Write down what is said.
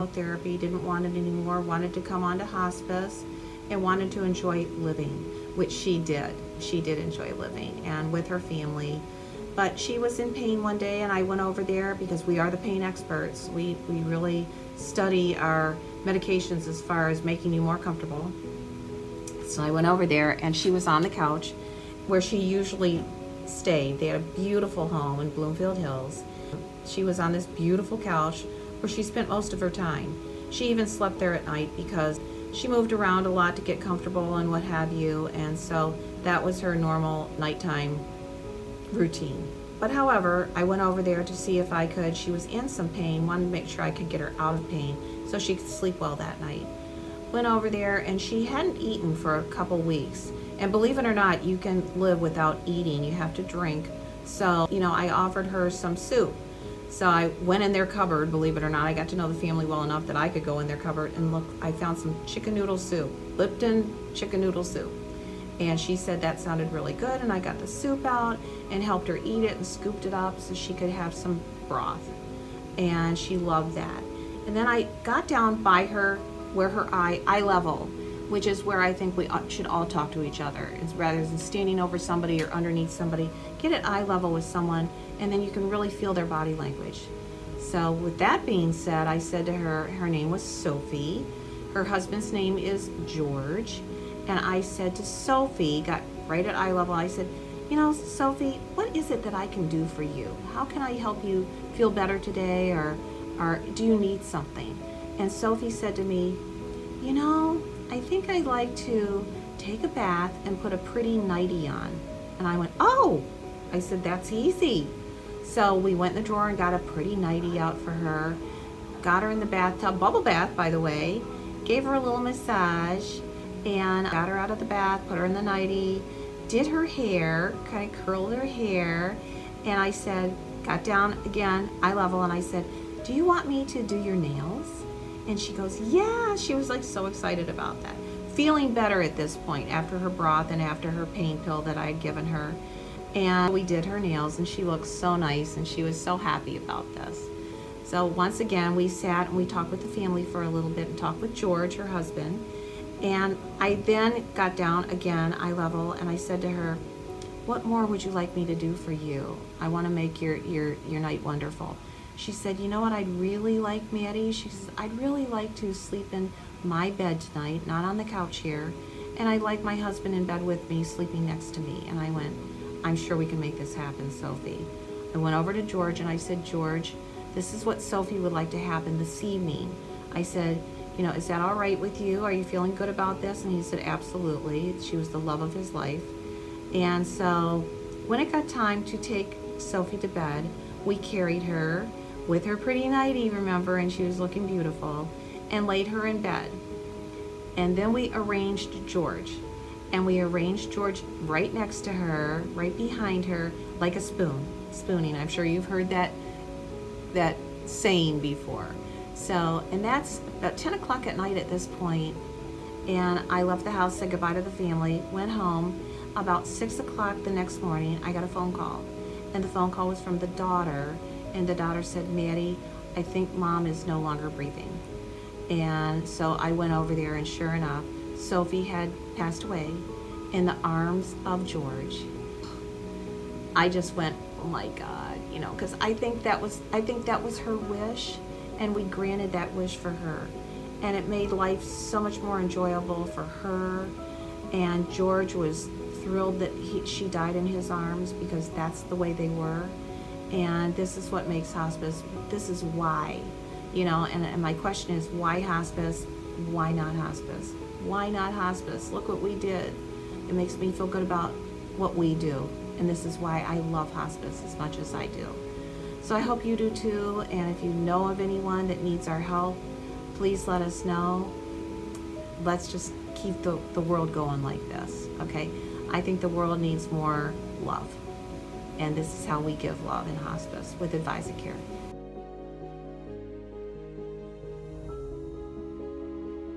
therapy, didn't want it anymore, wanted to come on to hospice, and wanted to enjoy living, which she did. She did enjoy living and with her family. But she was in pain one day, and I went over there because we are the pain experts. We really study our medications as far as making you more comfortable. So I went over there, and she was on the couch where she usually stayed. They had a beautiful home in Bloomfield Hills. She was on this beautiful couch where she spent most of her time. She even slept there at night because she moved around a lot to get comfortable and what have you, and so that was her normal nighttime routine. But however, I went over there to see if I could. She was in some pain, wanted to make sure I could get her out of pain so she could sleep well that night. Went over there, and she hadn't eaten for a couple weeks. And believe it or not, you can live without eating. You have to drink. So, I offered her some soup. So I went in their cupboard, believe it or not. I got to know the family well enough that I could go in their cupboard and look. I found some chicken noodle soup, Lipton chicken noodle soup. And she said that sounded really good, and I got the soup out and helped her eat it and scooped it up so she could have some broth. And she loved that. And then I got down by her where her eye level, which is where I think we should all talk to each other. It's rather than standing over somebody or underneath somebody, get at eye level with someone, and then you can really feel their body language. So with that being said, I said to her, her name was Sophie. Her husband's name is George. And I said to Sophie, got right at eye level, I said, Sophie, what is it that I can do for you? How can I help you feel better today, or do you need something? And Sophie said to me, I think I'd like to take a bath and put a pretty nightie on. And I went, oh! I said, that's easy. So we went in the drawer and got a pretty nightie out for her, got her in the bathtub, bubble bath, by the way, gave her a little massage, and got her out of the bath, put her in the nightie, did her hair, kind of curled her hair, and I said, got down again, eye level, and I said, do you want me to do your nails? And she goes, yeah. She was like so excited about that. Feeling better at this point after her broth and after her pain pill that I had given her. And we did her nails, and she looked so nice, and she was so happy about this. So once again, we sat and we talked with the family for a little bit and talked with George, her husband. And I then got down again, eye level, and I said to her, what more would you like me to do for you? I want to make your night wonderful. She said, you know what I'd really like, Maddie? She says, I'd really like to sleep in my bed tonight, not on the couch here. And I'd like my husband in bed with me, sleeping next to me. And I went, I'm sure we can make this happen, Sophie. I went over to George and I said, George, this is what Sophie would like to happen this evening. I said, is that all right with you? Are you feeling good about this? And he said, absolutely. She was the love of his life. And so when it got time to take Sophie to bed, we carried her with her pretty nightie, remember, and she was looking beautiful, and laid her in bed. And then we arranged George. And we arranged George right next to her, right behind her, like a spooning. I'm sure you've heard that saying before. So, and that's about 10 o'clock at night at this point, and I left the house, said goodbye to the family, went home. About 6 o'clock the next morning, I got a phone call, and the phone call was from the daughter, and the daughter said, Maddie, I think Mom is no longer breathing. And so I went over there, and sure enough, Sophie had passed away in the arms of George. I just went, oh my God, because I think that was her wish. And we granted that wish for her. And it made life so much more enjoyable for her. And George was thrilled that she died in his arms, because that's the way they were. And this is what makes hospice. This is why, and my question is, why hospice? Why not hospice? Why not hospice? Look what we did. It makes me feel good about what we do. And this is why I love hospice as much as I do. So I hope you do too, and if you know of anyone that needs our help, please let us know. Let's just keep the world going like this, okay? I think the world needs more love, and this is how we give love in hospice with AdvisaCare.